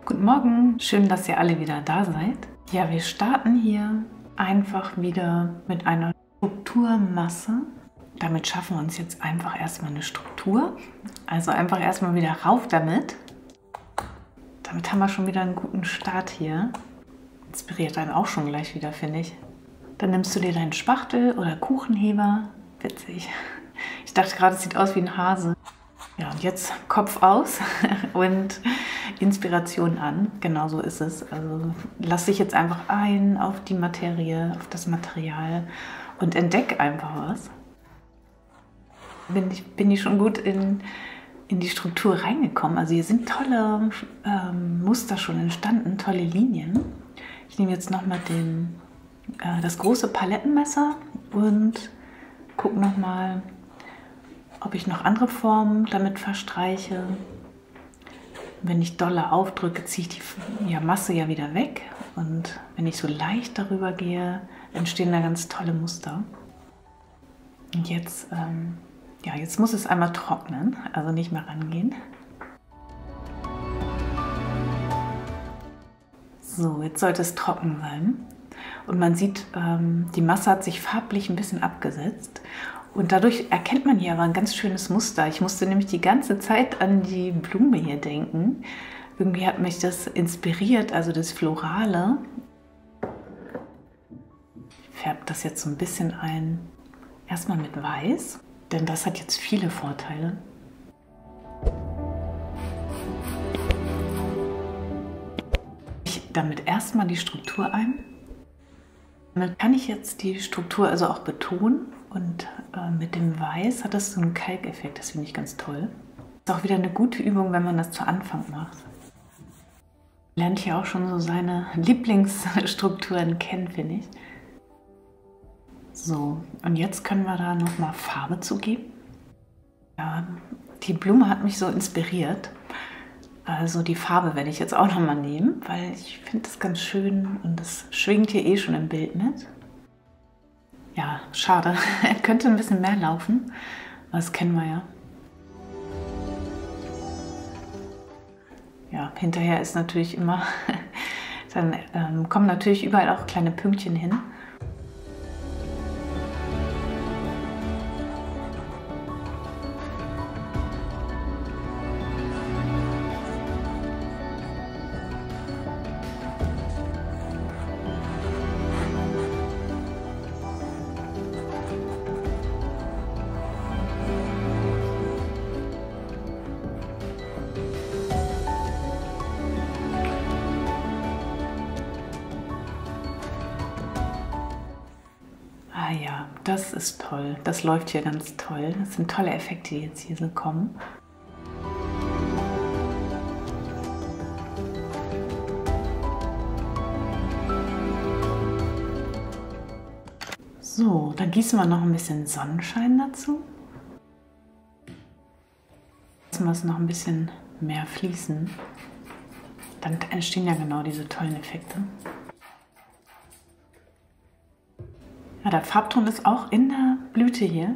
Guten Morgen, schön, dass ihr alle wieder da seid. Ja, wir starten hier einfach wieder mit einer Strukturmasse. Damit schaffen wir uns jetzt einfach erstmal eine Struktur. Also einfach erstmal wieder rauf damit. Damit haben wir schon wieder einen guten Start hier. Inspiriert einen auch schon gleich wieder, finde ich. Dann nimmst du dir deinen Spachtel oder Kuchenheber. Witzig. Ich dachte gerade, es sieht aus wie ein Hase. Ja, und jetzt Kopf aus und Inspiration an. Genau so ist es. Also lass dich jetzt einfach ein auf die Materie, auf das Material und entdeck einfach was. Bin ich schon gut in die Struktur reingekommen. Also hier sind tolle Muster schon entstanden, tolle Linien. Ich nehme jetzt nochmal das große Palettenmesser und gucke nochmal, ob ich noch andere Formen damit verstreiche. Wenn ich doller aufdrücke, ziehe ich die Masse ja wieder weg. Und wenn ich so leicht darüber gehe, entstehen da ganz tolle Muster. Und jetzt, jetzt muss es einmal trocknen, also nicht mehr rangehen. So, jetzt sollte es trocken sein. Und man sieht, die Masse hat sich farblich ein bisschen abgesetzt. Und dadurch erkennt man hier aber ein ganz schönes Muster. Ich musste nämlich die ganze Zeit an die Blume hier denken. Irgendwie hat mich das inspiriert, also das Florale. Ich färbe das jetzt so ein bisschen ein. Erstmal mit Weiß, denn das hat jetzt viele Vorteile. Ich damit erstmal die Struktur ein. Damit kann ich jetzt die Struktur also auch betonen. Und mit dem Weiß hat das so einen Kalkeffekt, das finde ich ganz toll. Ist auch wieder eine gute Übung, wenn man das zu Anfang macht. Lernt hier auch schon so seine Lieblingsstrukturen kennen, finde ich. So, und jetzt können wir da nochmal Farbe zugeben. Ja, die Blume hat mich so inspiriert. Also die Farbe werde ich jetzt auch nochmal nehmen, weil ich finde das ganz schön und das schwingt hier eh schon im Bild mit. Ja, schade. Er könnte ein bisschen mehr laufen, aber das kennen wir ja. Ja, hinterher ist natürlich immer, dann kommen natürlich überall auch kleine Pünktchen hin. Ja, das ist toll. Das läuft hier ganz toll. Das sind tolle Effekte, die jetzt hier so kommen. So, dann gießen wir noch ein bisschen Sonnenschein dazu. Lassen wir es noch ein bisschen mehr fließen. Dann entstehen ja genau diese tollen Effekte. Ja, der Farbton ist auch in der Blüte hier.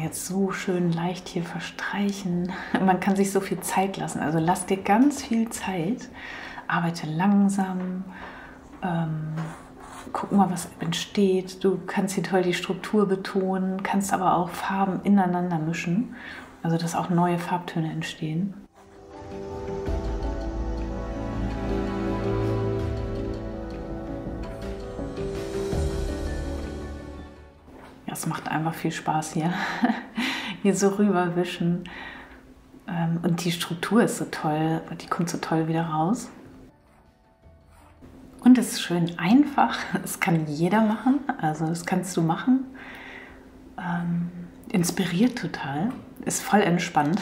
Jetzt so schön leicht hier verstreichen. Man kann sich so viel Zeit lassen. Also lass dir ganz viel Zeit. Arbeite langsam. Guck mal, was entsteht. Du kannst hier toll die Struktur betonen, kannst aber auch Farben ineinander mischen. Also dass auch neue Farbtöne entstehen. Es macht einfach viel Spaß hier so rüberwischen. Und die Struktur ist so toll, die kommt so toll wieder raus. Und es ist schön einfach, es kann jeder machen, also das kannst du machen. Inspiriert total, ist voll entspannt.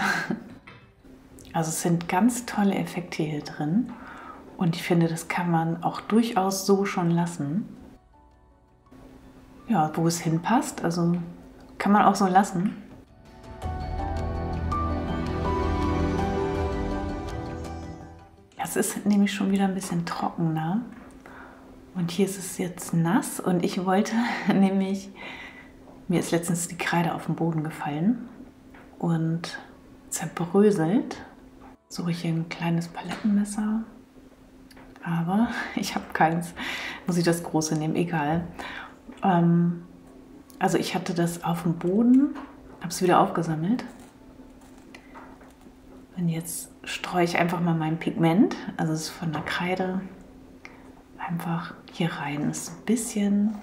Also es sind ganz tolle Effekte hier drin und ich finde, das kann man auch durchaus so schon lassen. Ja, wo es hinpasst, also kann man auch so lassen. Es ist nämlich schon wieder ein bisschen trockener und hier ist es jetzt nass und ich wollte nämlich, mir ist letztens die Kreide auf den Boden gefallen und zerbröselt, suche ich hier ein kleines Palettenmesser. Aber ich habe keins. Muss ich das große nehmen? Egal. Also ich hatte das auf dem Boden, habe es wieder aufgesammelt. Und jetzt streue ich einfach mal mein Pigment, also es ist von der Kreide, einfach hier rein. Das ist ein bisschen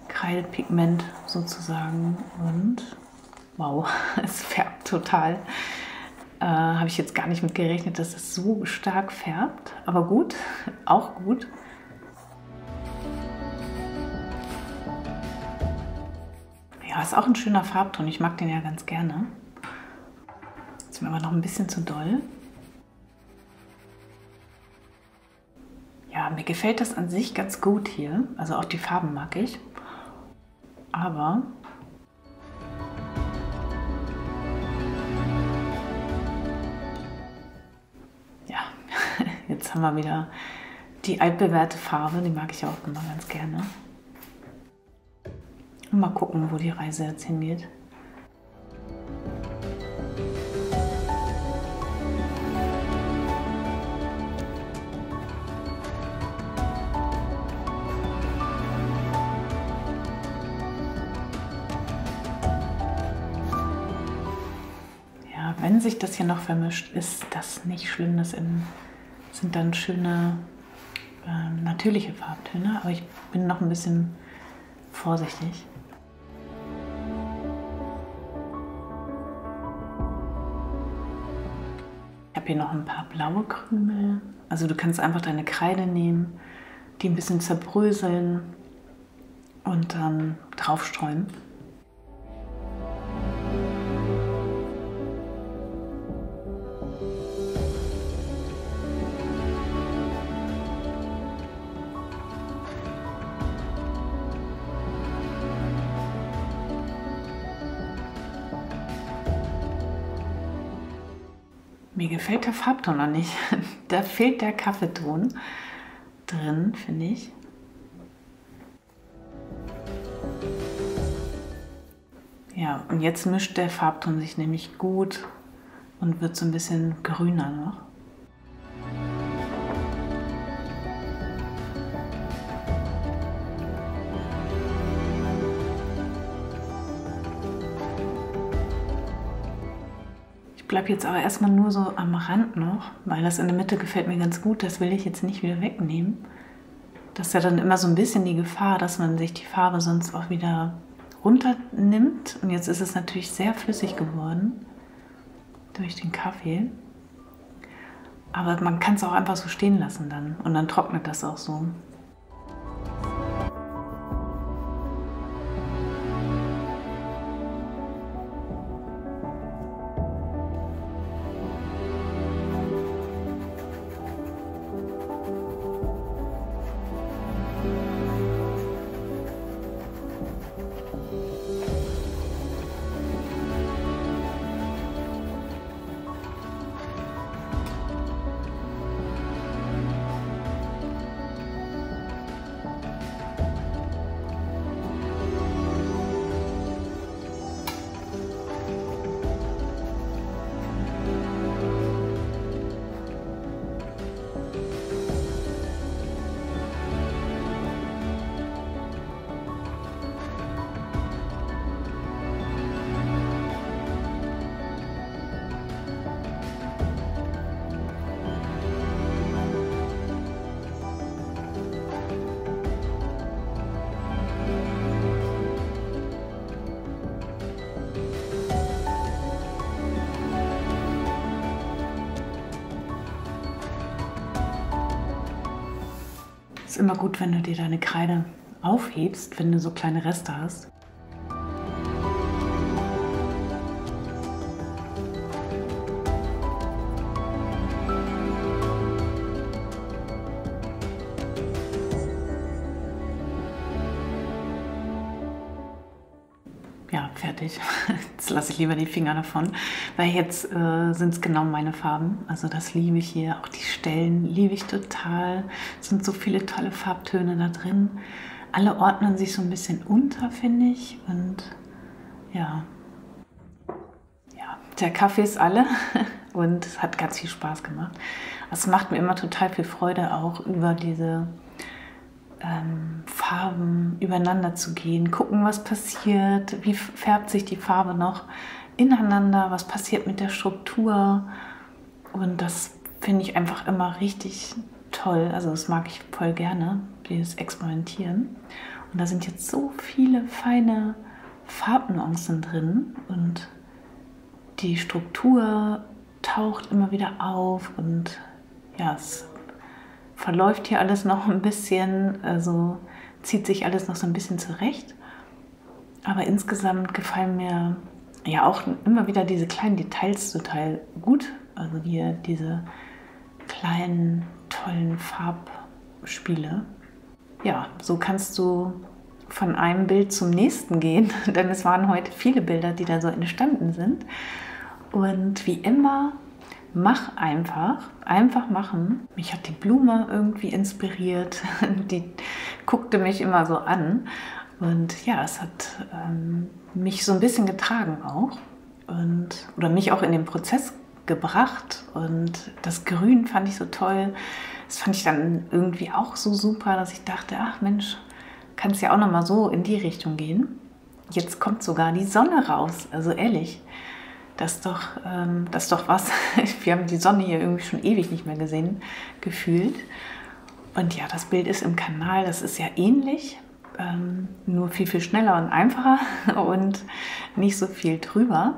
Kreidepigment sozusagen und wow, es färbt total. Habe ich jetzt gar nicht mit gerechnet, dass es so stark färbt, aber gut, auch gut. Ja, ist auch ein schöner Farbton, ich mag den ja ganz gerne. Ist mir aber noch ein bisschen zu doll. Ja, mir gefällt das an sich ganz gut hier, also auch die Farben mag ich, aber jetzt haben wir wieder die altbewährte Farbe, die mag ich auch immer ganz gerne. Und mal gucken, wo die Reise jetzt hingeht. Ja, wenn sich das hier noch vermischt, ist das nicht schlimm. Das sind dann schöne, natürliche Farbtöne, aber ich bin noch ein bisschen vorsichtig. Ich habe hier noch ein paar blaue Krümel. Also du kannst einfach deine Kreide nehmen, die ein bisschen zerbröseln und dann draufstreuen. Mir gefällt der Farbton noch nicht. Da fehlt der Kaffeeton drin, finde ich. Ja, und jetzt mischt der Farbton sich nämlich gut und wird so ein bisschen grüner noch. Ich bleibe jetzt aber erstmal nur so am Rand noch, weil das in der Mitte gefällt mir ganz gut. Das will ich jetzt nicht wieder wegnehmen. Das ist ja dann immer so ein bisschen die Gefahr, dass man sich die Farbe sonst auch wieder runternimmt. Und jetzt ist es natürlich sehr flüssig geworden durch den Kaffee. Aber man kann es auch einfach so stehen lassen dann und dann trocknet das auch so. Ist immer gut, wenn du dir deine Kreide aufhebst, wenn du so kleine Reste hast. Ja, fertig. Jetzt lasse ich lieber die Finger davon, weil jetzt sind es genau meine Farben. Also das liebe ich hier. Auch die Stellen liebe ich total. Es sind so viele tolle Farbtöne da drin. Alle ordnen sich so ein bisschen unter, finde ich. Und ja, der Kaffee ist alle und es hat ganz viel Spaß gemacht. Es macht mir immer total viel Freude, auch über diese Farben übereinander zu gehen, gucken, was passiert, wie färbt sich die Farbe noch ineinander, was passiert mit der Struktur. Und das finde ich einfach immer richtig toll. Also das mag ich voll gerne, dieses Experimentieren. Und da sind jetzt so viele feine Farbnuancen drin und die Struktur taucht immer wieder auf und ja, es verläuft hier alles noch ein bisschen, also zieht sich alles noch so ein bisschen zurecht. Aber insgesamt gefallen mir ja auch immer wieder diese kleinen Details total gut. Also hier diese kleinen, tollen Farbspiele. Ja, so kannst du von einem Bild zum nächsten gehen, denn es waren heute viele Bilder, die da so entstanden sind. Und wie immer, mach einfach machen. Mich hat die Blume irgendwie inspiriert, die guckte mich immer so an und ja, es hat mich so ein bisschen getragen auch oder mich auch in den Prozess gebracht und das Grün fand ich so toll. Das fand ich dann irgendwie auch so super, dass ich dachte, ach Mensch, kann es ja auch noch mal so in die Richtung gehen. Jetzt kommt sogar die Sonne raus, also ehrlich. Das ist doch was. Wir haben die Sonne hier irgendwie schon ewig nicht mehr gesehen, gefühlt. Und ja, das Bild ist im Kanal, das ist ja ähnlich, nur viel, viel schneller und einfacher und nicht so viel drüber.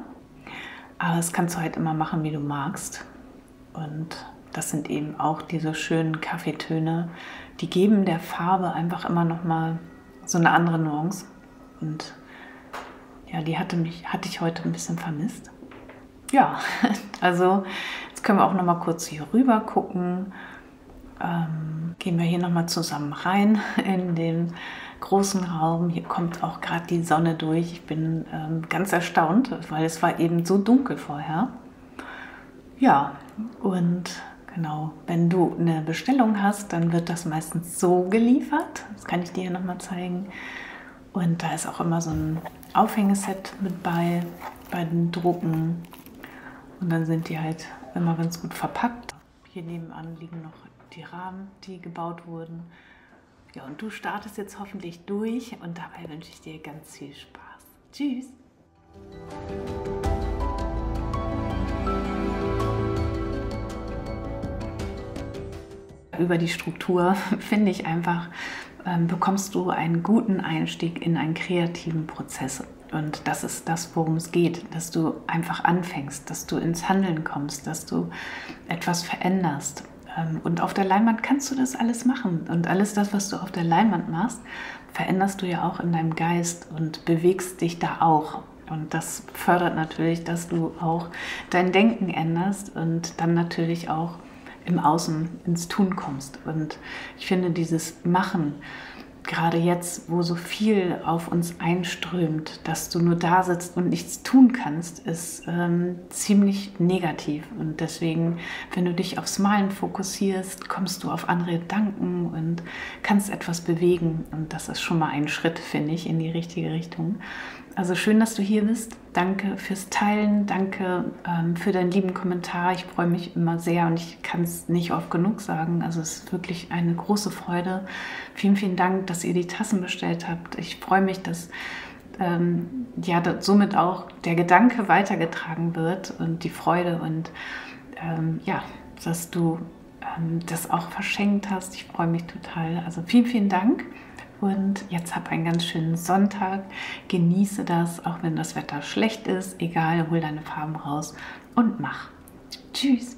Aber das kannst du halt immer machen, wie du magst. Und das sind eben auch diese schönen Kaffeetöne, die geben der Farbe einfach immer noch mal so eine andere Nuance. Und ja, die hatte ich heute ein bisschen vermisst. Ja, also jetzt können wir auch noch mal kurz hier rüber gucken. Gehen wir hier noch mal zusammen rein in den großen Raum. Hier kommt auch gerade die Sonne durch. Ich bin ganz erstaunt, weil es war eben so dunkel vorher. Ja, und genau, wenn du eine Bestellung hast, dann wird das meistens so geliefert. Das kann ich dir hier noch mal zeigen. Und da ist auch immer so ein Aufhängeset mit bei den Drucken. Und dann sind die halt immer ganz gut verpackt. Hier nebenan liegen noch die Rahmen, die gebaut wurden. Ja, und du startest jetzt hoffentlich durch und dabei wünsche ich dir ganz viel Spaß. Tschüss! Über die Struktur finde ich einfach, bekommst du einen guten Einstieg in einen kreativen Prozess. Und das ist das, worum es geht, dass du einfach anfängst, dass du ins Handeln kommst, dass du etwas veränderst. Und auf der Leinwand kannst du das alles machen. Und alles das, was du auf der Leinwand machst, veränderst du ja auch in deinem Geist und bewegst dich da auch. Und das fördert natürlich, dass du auch dein Denken änderst und dann natürlich auch im Außen ins Tun kommst. Und ich finde dieses Machen, gerade jetzt, wo so viel auf uns einströmt, dass du nur da sitzt und nichts tun kannst, ist ziemlich negativ. Und deswegen, wenn du dich aufs Malen fokussierst, kommst du auf andere Gedanken und kannst etwas bewegen. Und das ist schon mal ein Schritt, finde ich, in die richtige Richtung. Also schön, dass du hier bist. Danke fürs Teilen, danke für deinen lieben Kommentar. Ich freue mich immer sehr und ich kann es nicht oft genug sagen. Also es ist wirklich eine große Freude. Vielen, vielen Dank, dass ihr die Tassen bestellt habt. Ich freue mich, dass somit auch der Gedanke weitergetragen wird und die Freude und dass du das auch verschenkt hast. Ich freue mich total. Also vielen, vielen Dank. Und jetzt hab einen ganz schönen Sonntag, genieße das, auch wenn das Wetter schlecht ist, egal, hol deine Farben raus und mach. Tschüss!